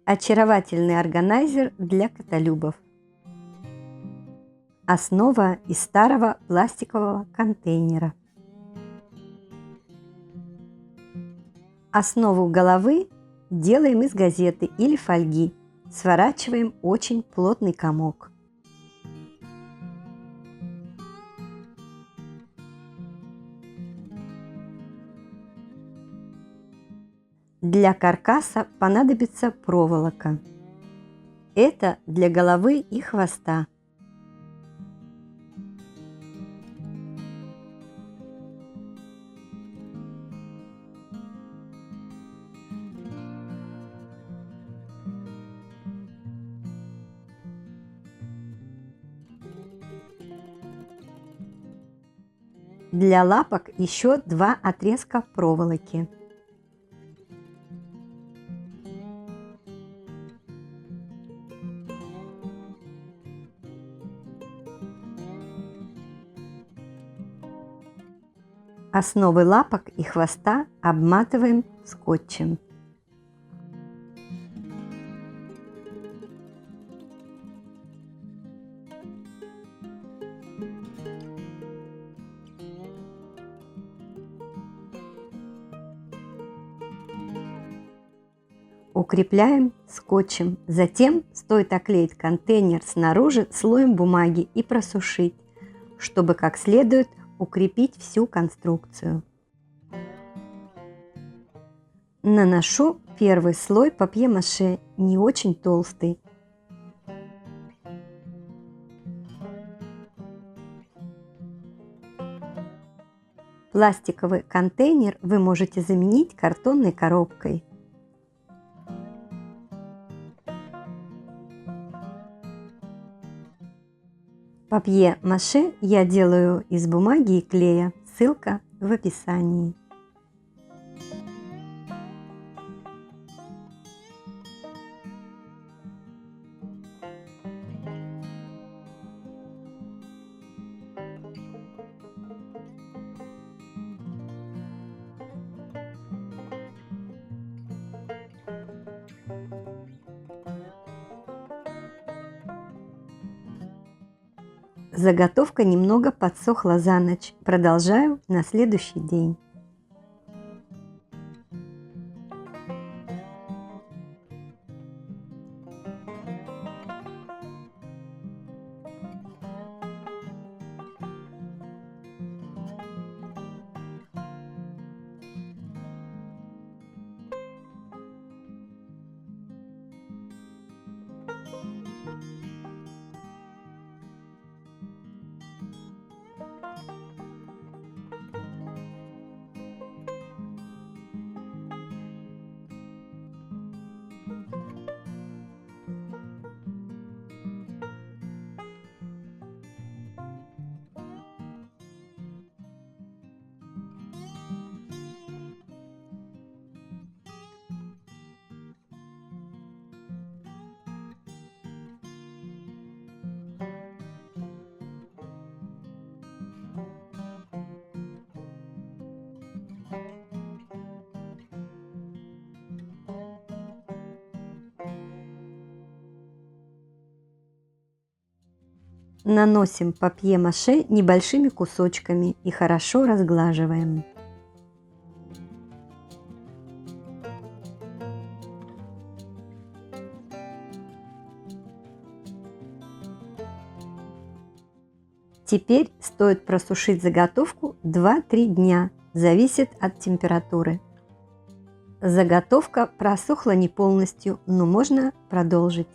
Очаровательный органайзер для котолюбов. Основа из старого пластикового контейнера. Основу головы делаем из газеты или фольги. Сворачиваем очень плотный комок. Для каркаса понадобится проволока. Это для головы и хвоста. Для лапок еще 2 отрезка проволоки. Основы лапок и хвоста обматываем скотчем. Укрепляем скотчем. Затем стоит оклеить контейнер снаружи слоем бумаги и просушить, чтобы как следует укрепить всю конструкцию. Наношу первый слой папье-маше, не очень толстый. Пластиковый контейнер вы можете заменить картонной коробкой. Папье-маше я делаю из бумаги и клея. Ссылка в описании. Заготовка немного подсохла за ночь. Продолжаю на следующий день. Наносим папье-маше небольшими кусочками и хорошо разглаживаем. Теперь стоит просушить заготовку 2-3 дня, зависит от температуры. Заготовка просохла не полностью, но можно продолжить.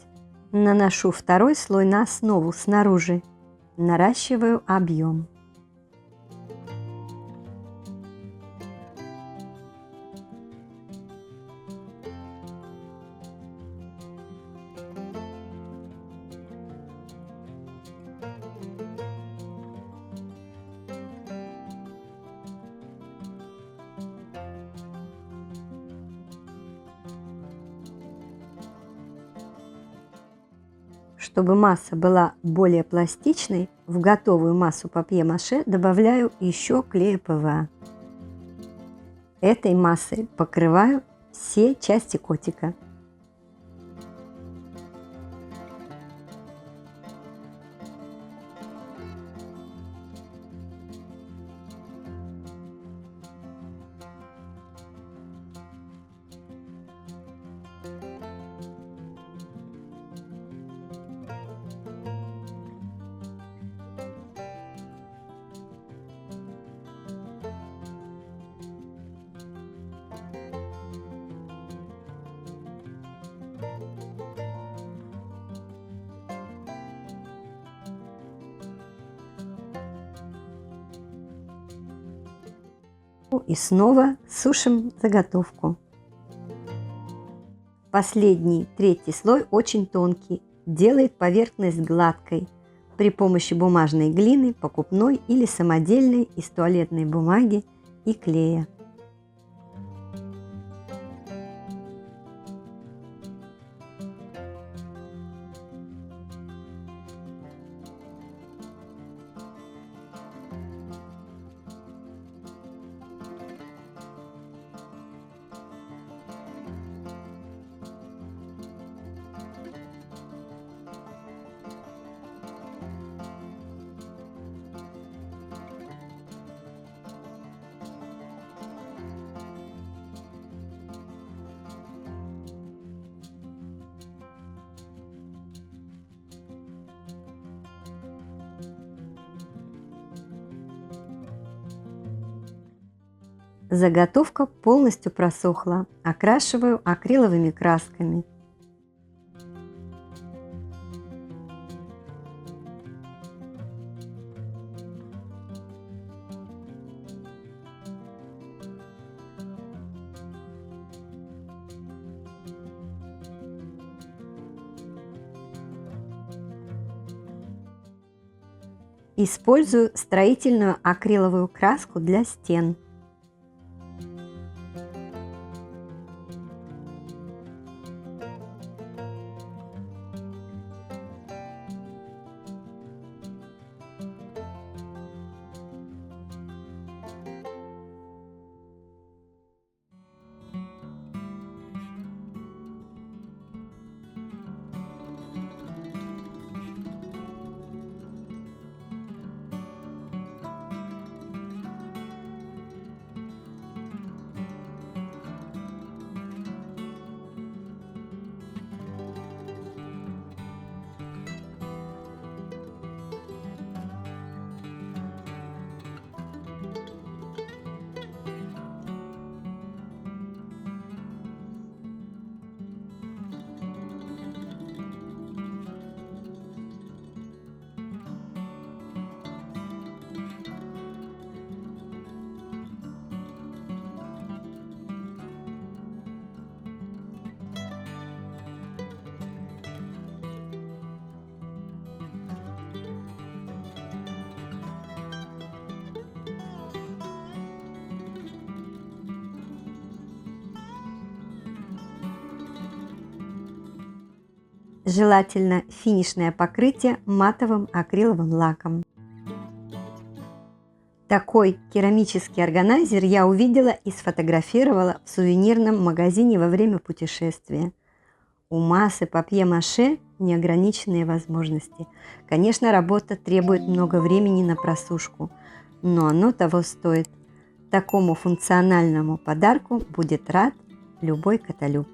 Наношу второй слой на основу снаружи. Наращиваю объем. Чтобы масса была более пластичной, в готовую массу папье-маше добавляю еще клея ПВА. Этой массой покрываю все части котика. И снова сушим заготовку. Последний, третий слой очень тонкий, делает поверхность гладкой при помощи бумажной глины, покупной или самодельной из туалетной бумаги и клея. Заготовка полностью просохла. Окрашиваю акриловыми красками. Использую строительную акриловую краску для стен. Желательно финишное покрытие матовым акриловым лаком. Такой керамический органайзер я увидела и сфотографировала в сувенирном магазине во время путешествия. У массы папье-маше неограниченные возможности. Конечно, работа требует много времени на просушку, но оно того стоит. Такому функциональному подарку будет рад любой котолюб.